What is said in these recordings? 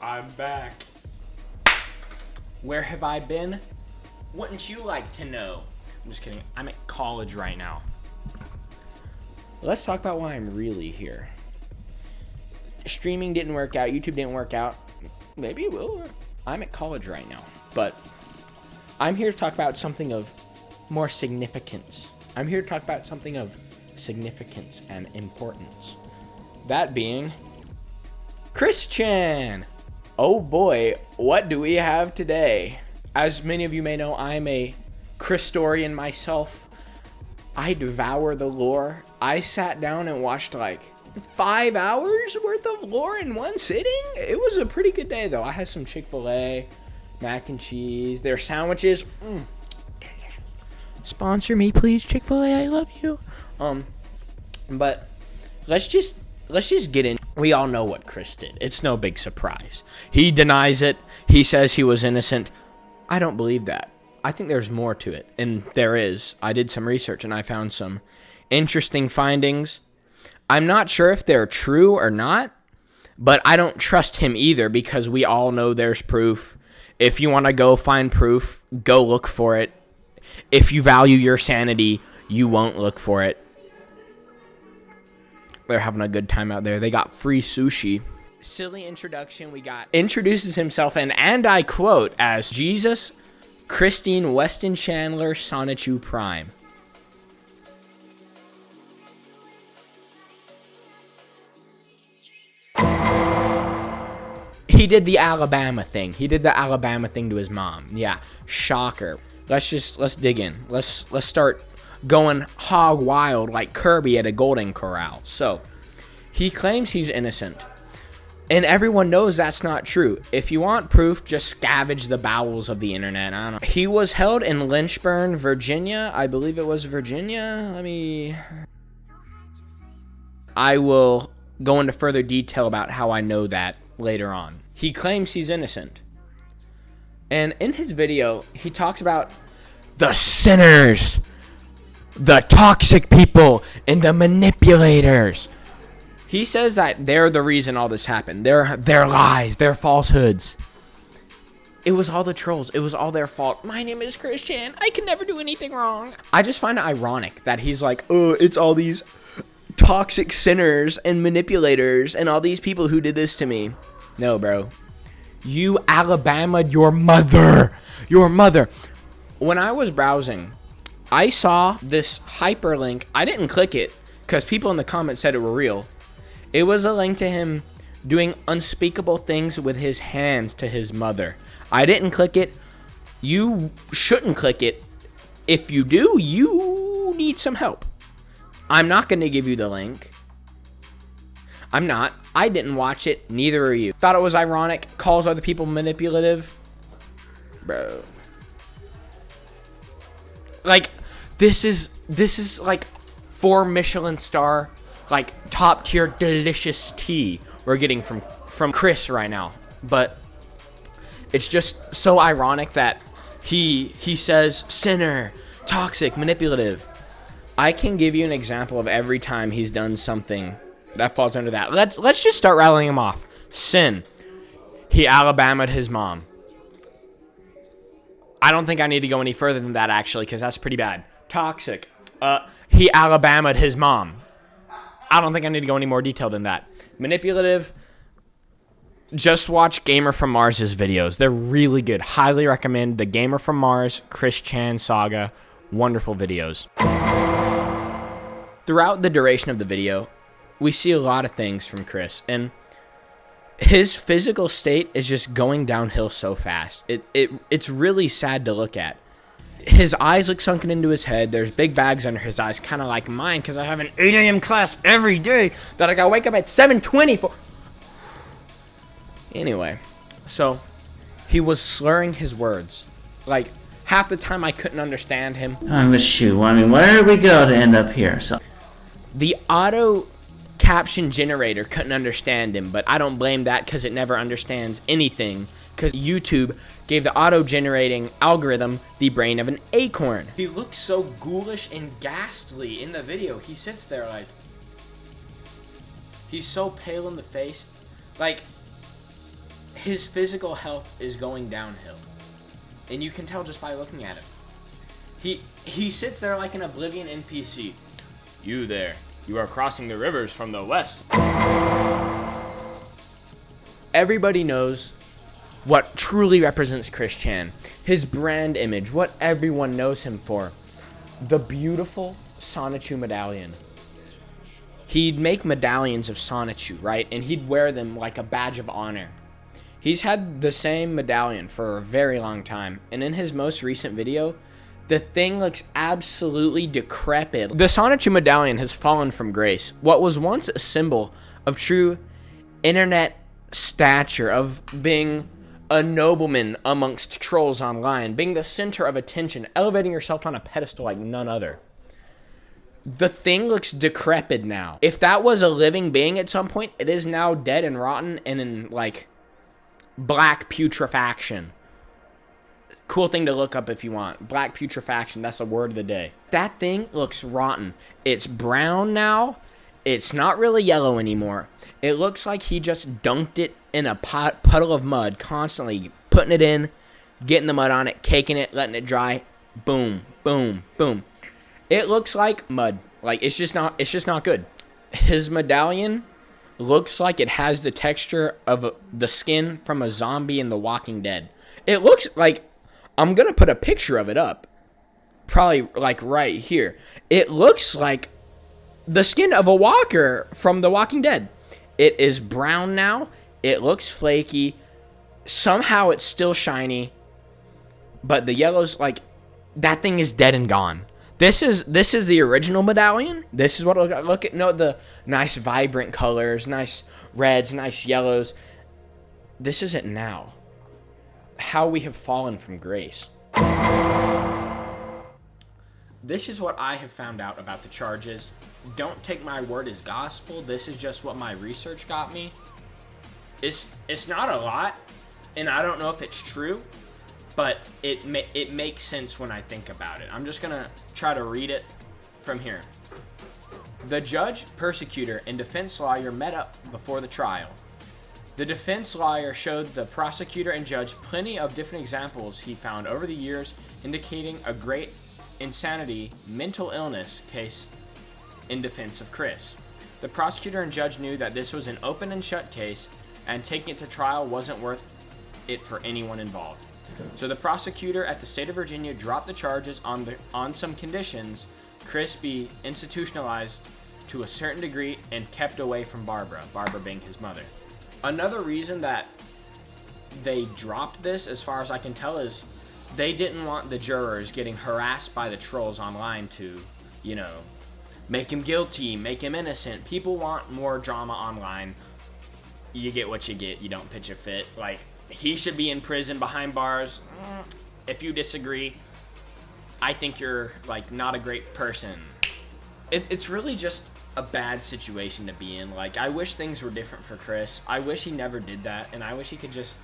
I'm back. Where have I been? Wouldn't you like to know? I'm just kidding. I'm at college right now. Let's talk about why I'm really here. Streaming didn't work out. YouTube didn't work out. Maybe it will. I'm at college right now. But I'm here to talk about something of more significance. I'm here to talk about something of significance and importance. That being Christian. Oh boy, what do we have today? As many of you may know, I'm a Christorian myself. I devour the lore. I sat down and watched like 5 hours worth of lore in one sitting. It was a pretty good day though. I had some Chick-fil-A, mac and cheese, their sandwiches. Delicious. Sponsor me please, Chick-fil-A, I love you. But let's just get in. We all know what Chris did. It's no big surprise. He denies it. He says he was innocent. I don't believe that. I think there's more to it. And there is. I did some research and I found some interesting findings. I'm not sure if they're true or not, but I don't trust him either because we all know there's proof. If you want to go find proof, go look for it. If you value your sanity, you won't look for it. They're having a good time out there. They got free sushi. Silly introduction. We got introduces himself and I quote as Jesus, Christine Weston Chandler, Sonichu Prime. He did the Alabama thing. He did the Alabama thing to his mom. Yeah, shocker. Let's dig in. Let's start going hog wild like Kirby at a golden corral. So, he claims he's innocent. And everyone knows that's not true. If you want proof, just scavenge the bowels of the internet. I don't know. He was held in Lynchburg, Virginia. I believe it was Virginia. I will go into further detail about how I know that later on. He claims he's innocent. And in his video, he talks about the sinners, the toxic people, and the manipulators. He says that they're the reason all this happened. They're lies, they're falsehoods. It was all the trolls. It was all their fault. My name is Christian. I can never do anything wrong. I just find it ironic that he's like, oh, it's all these toxic sinners and manipulators and all these people who did this to me. No, bro. You Alabama'd your mother. Your mother. When I was browsing, I saw this hyperlink. I didn't click it because people in the comments said it were real. It was a link to him doing unspeakable things with his hands to his mother. I didn't click it. You shouldn't click it. If you do, you need some help. I'm not going to give you the link. I'm not. I didn't watch it. Neither are you. Thought it was ironic. Calls other people manipulative. Bro. Like, this is like 4 Michelin star, like top tier delicious tea we're getting from Chris right now. But it's just so ironic that he says sinner, toxic, manipulative. I can give you an example of every time he's done something that falls under that. Let's just start rattling him off. Sin. He Alabama'd his mom. I don't think I need to go any further than that, actually, because that's pretty bad. Toxic. He Alabama'd his mom. I don't think I need to go any more detail than that. Manipulative. Just watch Gamer from Mars' videos. They're really good. Highly recommend the Gamer from Mars, Chris Chan saga. Wonderful videos. Throughout the duration of the video, we see a lot of things from Chris, and his physical state is just going downhill so fast. It's really sad to look at. His eyes look sunken into his head. There's big bags under his eyes, kind of like mine, because I have an 8 a.m. class every day that I gotta wake up at 7:20 for. Anyway, so he was slurring his words. Like, half the time I couldn't understand him. I'm a shoe. I mean, where did we go to end up here? So the auto caption generator couldn't understand him, but I don't blame that because it never understands anything, because YouTube gave the auto-generating algorithm the brain of an acorn. He looks so ghoulish and ghastly in the video. He sits there like, he's so pale in the face. Like, his physical health is going downhill. And you can tell just by looking at him. He sits there like an Oblivion NPC. You there. You are crossing the rivers from the west. Everybody knows what truly represents Chris Chan. His brand image, what everyone knows him for. The beautiful Sonichu medallion. He'd make medallions of Sonichu, right? And he'd wear them like a badge of honor. He's had the same medallion for a very long time. And in his most recent video, the thing looks absolutely decrepit. The Sonichu medallion has fallen from grace. What was once a symbol of true internet stature, of being a nobleman amongst trolls online, being the center of attention, elevating yourself on a pedestal like none other. The thing looks decrepit now. If that was a living being at some point, it is now dead and rotten and in, like, black putrefaction. Cool thing to look up if you want. Black putrefaction, that's the word of the day. That thing looks rotten. It's brown now. It's not really yellow anymore. It looks like he just dunked it in a puddle of mud, constantly putting it in, getting the mud on it, caking it, letting it dry. Boom, boom, boom. It looks like mud. Like, it's just not good. His medallion looks like it has the texture of the skin from a zombie in The Walking Dead. It looks like, I'm going to put a picture of it up. Probably like right here. It looks like the skin of a walker from The Walking Dead. It is brown now. It looks flaky. Somehow it's still shiny. But the yellow's like, that thing is dead and gone. This is the original medallion. This is what it look at. No, the nice vibrant colors, nice reds, nice yellows. This is it now. How we have fallen from grace. This is what I have found out about the charges. Don't take my word as gospel. This is just what my research got me. It's not a lot, and I don't know if it's true, but it makes sense when I think about it. I'm just gonna try to read it from here. The judge, prosecutor, and defense lawyer met up before the trial. The defense lawyer showed the prosecutor and judge plenty of different examples he found over the years indicating a great insanity, mental illness case in defense of Chris. The prosecutor and judge knew that this was an open and shut case and taking it to trial wasn't worth it for anyone involved. So the prosecutor at the state of Virginia dropped the charges on some conditions. Chris be institutionalized to a certain degree and kept away from Barbara being his mother. Another reason that they dropped this, as far as I can tell, is they didn't want the jurors getting harassed by the trolls online to, make him guilty, make him innocent. People want more drama online. You get what you get. You don't pitch a fit. Like, he should be in prison behind bars. If you disagree, I think you're, not a great person. It's really just a bad situation to be in. Like, I wish things were different for Chris. I wish he never did that, and I wish he could just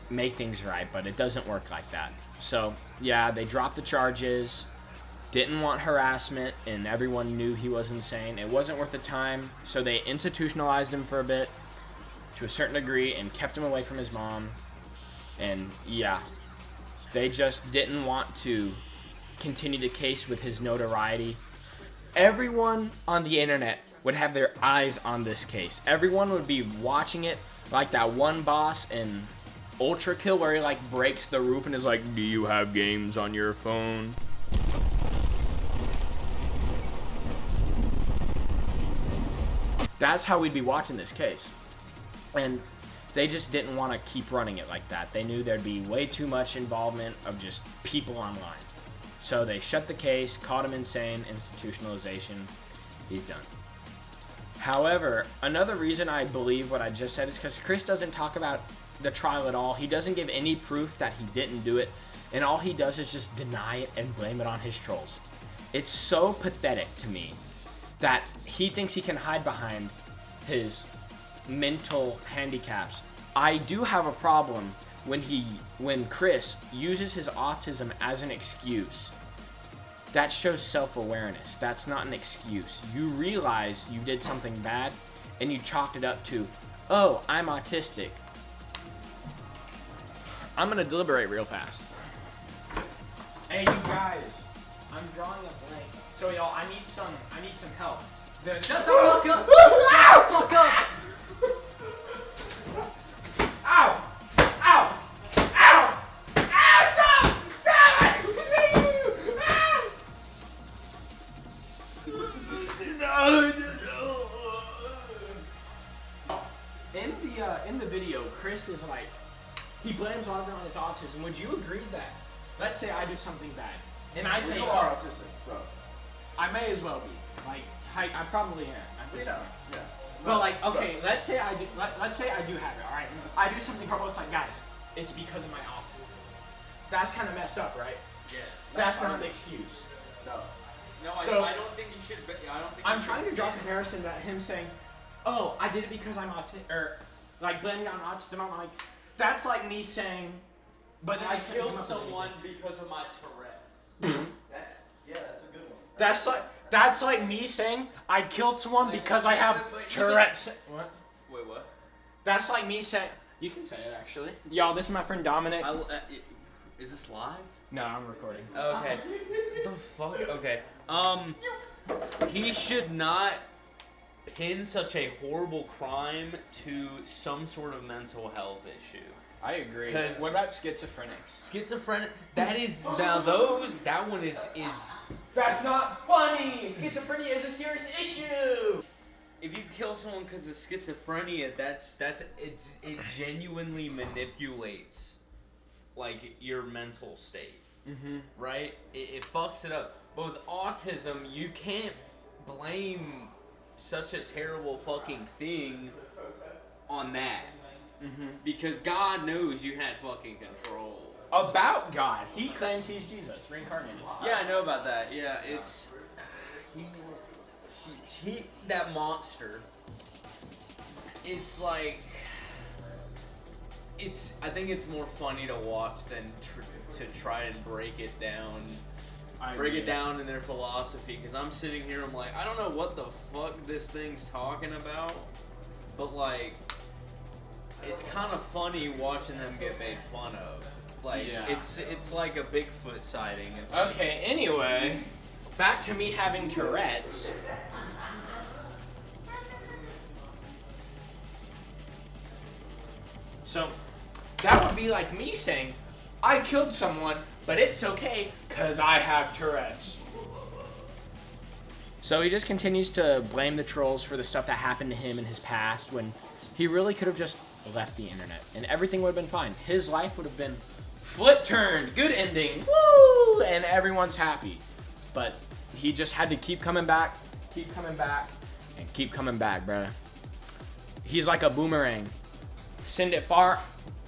make things right, but it doesn't work like that. So, yeah, they dropped the charges, didn't want harassment, and everyone knew he was insane. It wasn't worth the time, so they institutionalized him for a bit, to a certain degree, and kept him away from his mom. And, yeah, they just didn't want to continue the case with his notoriety. Everyone on the internet would have their eyes on this case. Everyone would be watching it like that one boss in Ultra Kill where he breaks the roof and is like, "Do you have games on your phone?" That's how we'd be watching this case. And they just didn't want to keep running it like that. They knew there'd be way too much involvement of just people online. So they shut the case, caught him insane, institutionalization, he's done. However, another reason I believe what I just said is because Chris doesn't talk about the trial at all. He doesn't give any proof that he didn't do it, and all he does is just deny it and blame it on his trolls. It's so pathetic to me that he thinks he can hide behind his mental handicaps. I do have a problem when Chris uses his autism as an excuse. That shows self-awareness. That's not an excuse. You realize you did something bad and you chalked it up to, oh, I'm autistic. I'm gonna deliberate real fast. Hey, you guys, I'm drawing a blank. So y'all, I need some help. Shut the fuck up! Shut the fuck up! Ow! Ow! Ow! Ow! Stop! Stop! In the video, Chris is like, he blames all of it on his autism. Would you agree that, let's say I do something bad, and I say, you are autistic, so. I may as well be. Like, I probably am. Yeah. But like, okay, let's say I do have it, all right? I do something horrible. It's like, guys, it's because of my autism. That's kind of messed up, right? Yeah. That's not an excuse. No. No, So- I don't think you should. I don't think. I'm trying to draw a comparison that him saying, "Oh, I did it because I'm autistic," or like blaming on autism. I'm like, that's like me saying, "But I couldn't come killed up with someone anything." because of my Tourette's. That's a good one. That's like me saying I killed someone because I have but even- Tourette's. What? Wait, what? That's like me saying. You can say it actually. Y'all, this is my friend Dominic. Is this live? No, I'm recording. Okay. The fuck? Okay. He should not pin such a horrible crime to some sort of mental health issue. I agree. 'Cause- What about schizophrenics? Schizophrenic. That is now that one is. That's not funny. Schizophrenia is a serious issue. If you kill someone because of schizophrenia, it genuinely manipulates like your mental state. Mm-hmm. Right? It fucks it up. But with autism, you can't blame such a terrible fucking thing on that. Mm-hmm. Because God knows you had fucking control. About God, he claims he's Jesus, reincarnated. Yeah, I know about that. Yeah, it's that monster. It's like I think it's more funny to watch than to try and break it down. It down in their philosophy, because I'm sitting here, I'm like, I don't know what the fuck this thing's talking about, but like, it's kind of funny watching them get made fun of. Like, Yeah. it's like a Bigfoot sighting. It's like, Okay, anyway, back to me having Tourette's. So, that would be like me saying, I killed someone, but it's okay, because I have Tourette's. So he just continues to blame the trolls for the stuff that happened to him in his past, when he really could have just left the internet, and everything would have been fine. His life would have been flip-turned, good ending, woo, and everyone's happy. But he just had to keep coming back, and keep coming back, bruh. He's like a boomerang. Send it far,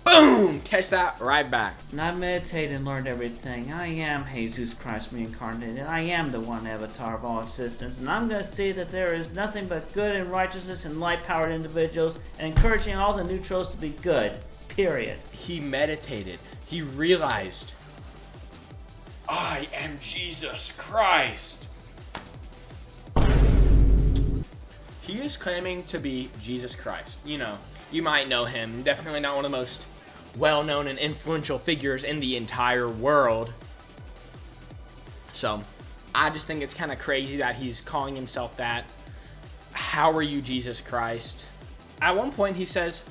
boom, catch that right back. And I meditated and learned everything. I am Jesus Christ reincarnated. I am the one avatar of all existence. And I'm going to see that there is nothing but good and righteousness and light-powered individuals, and encouraging all the neutrals to be good. Period. He meditated. He realized, I am Jesus Christ. He is claiming to be Jesus Christ. You know, you might know him. Definitely not one of the most well-known and influential figures in the entire world. So, I just think it's kind of crazy that he's calling himself that. How are you, Jesus Christ? At one point, he says,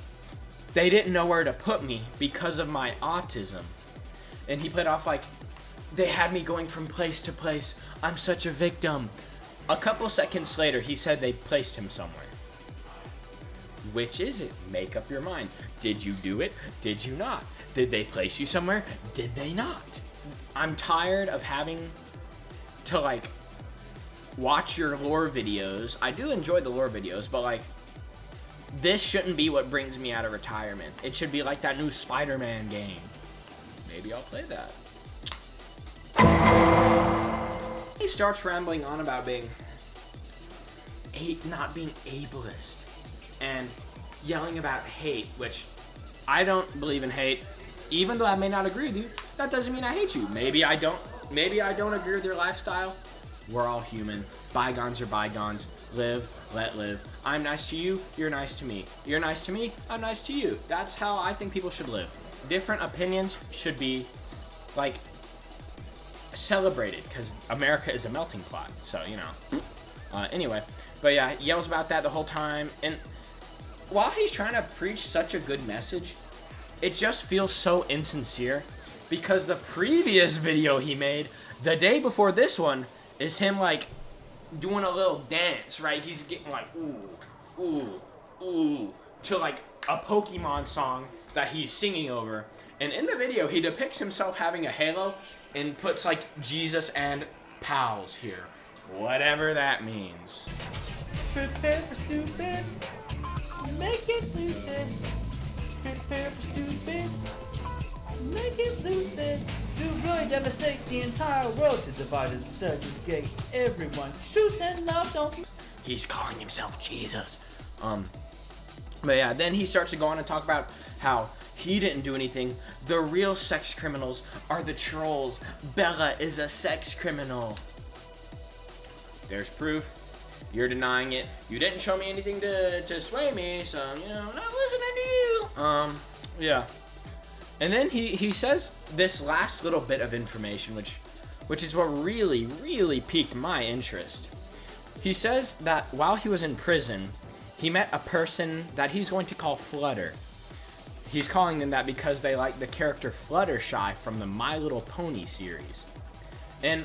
they didn't know where to put me because of my autism. And he played off like, they had me going from place to place. I'm such a victim. A couple seconds later, he said they placed him somewhere. Which is it? Make up your mind. Did you do it? Did you not? Did they place you somewhere? Did they not? I'm tired of having to like watch your lore videos. I do enjoy the lore videos, but like, this shouldn't be what brings me out of retirement. It should be like that new Spider-Man game. Maybe I'll play that. He starts rambling on about not being ableist and yelling about hate, which I don't believe in hate. Even though I may not agree with you, that doesn't mean I hate you. Maybe I don't agree with your lifestyle. We're all human. Bygones are bygones. live, let live. I'm nice to you, you're nice to me. You're nice to me, I'm nice to you. That's how I think people should live. Different opinions should be, like, celebrated, because America is a melting pot, so, you know. Anyway, but yeah, he yells about that the whole time, and while he's trying to preach such a good message, it just feels so insincere, because the previous video he made, the day before this one, is him, like, doing a little dance, right? He's getting like, ooh, ooh, ooh, to like a Pokemon song that he's singing over. And in the video, he depicts himself having a halo and puts like Jesus and pals here. Whatever that means. Prepare for stupid. Make it lucid. Prepare for stupid. Make it lucid. To really devastate the entire world, to divide and segregate everyone. Truth and love don't. He's calling himself Jesus. But yeah, then he starts to go on and talk about how he didn't do anything. The real sex criminals are the trolls. Bella is a sex criminal. There's proof. You're denying it. You didn't show me anything to sway me, so, you know, not listening to you. Yeah. And then he says this last little bit of information, which is what really piqued my interest. He says that while he was in prison, he met a person that he's going to call Flutter. He's calling them that because they like the character Fluttershy from the My Little Pony series. And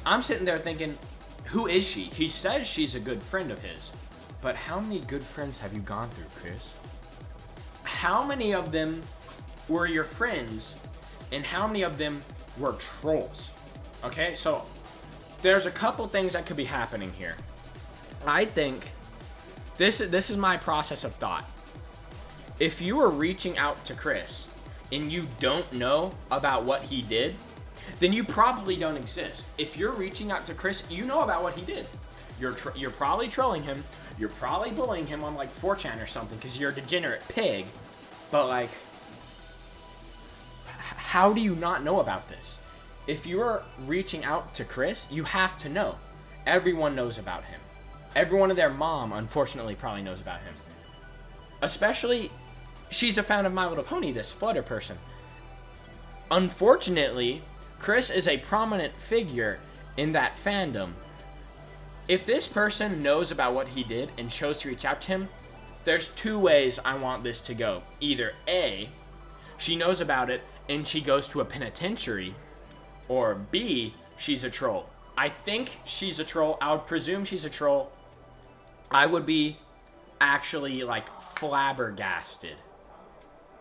I'm sitting there thinking, who is she? He says she's a good friend of his. But how many good friends have you gone through, Chris? How many of them were your friends, and how many of them were trolls? Okay, so there's a couple things that could be happening here. I think this is my process of thought. If you are reaching out to Chris and you don't know about what he did, then you probably don't exist. If you're reaching out to Chris, you know about what he did. You're probably trolling him. You're probably bullying him on like 4chan or something because you're a degenerate pig. But like, how do you not know about this? If you're reaching out to Chris, you have to know. Everyone knows about him. Everyone and their mom, unfortunately, probably knows about him. Especially, she's a fan of My Little Pony, this Flutter person. Unfortunately, Chris is a prominent figure in that fandom. If this person knows about what he did and chose to reach out to him, there's two ways I want this to go. Either A, she knows about it and she goes to a penitentiary, or B, she's a troll. I think she's a troll. I would presume she's a troll. I would be actually like flabbergasted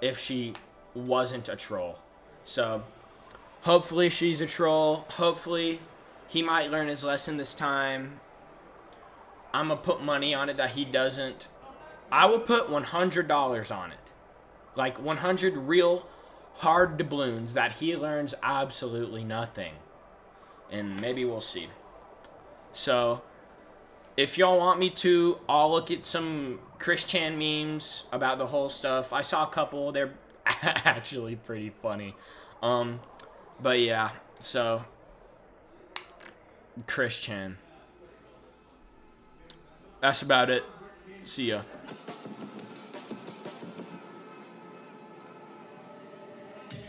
if she wasn't a troll. So hopefully she's a troll. Hopefully he might learn his lesson this time. I'm gonna put money on it that he doesn't. I will put $100 on it. Like 100 real hard doubloons that he learns absolutely nothing. And maybe we'll see. So if y'all want me to, I'll look at some Chris Chan memes about the whole stuff. I saw a couple. They're actually pretty funny. But yeah, so Chris Chan. That's about it. See ya.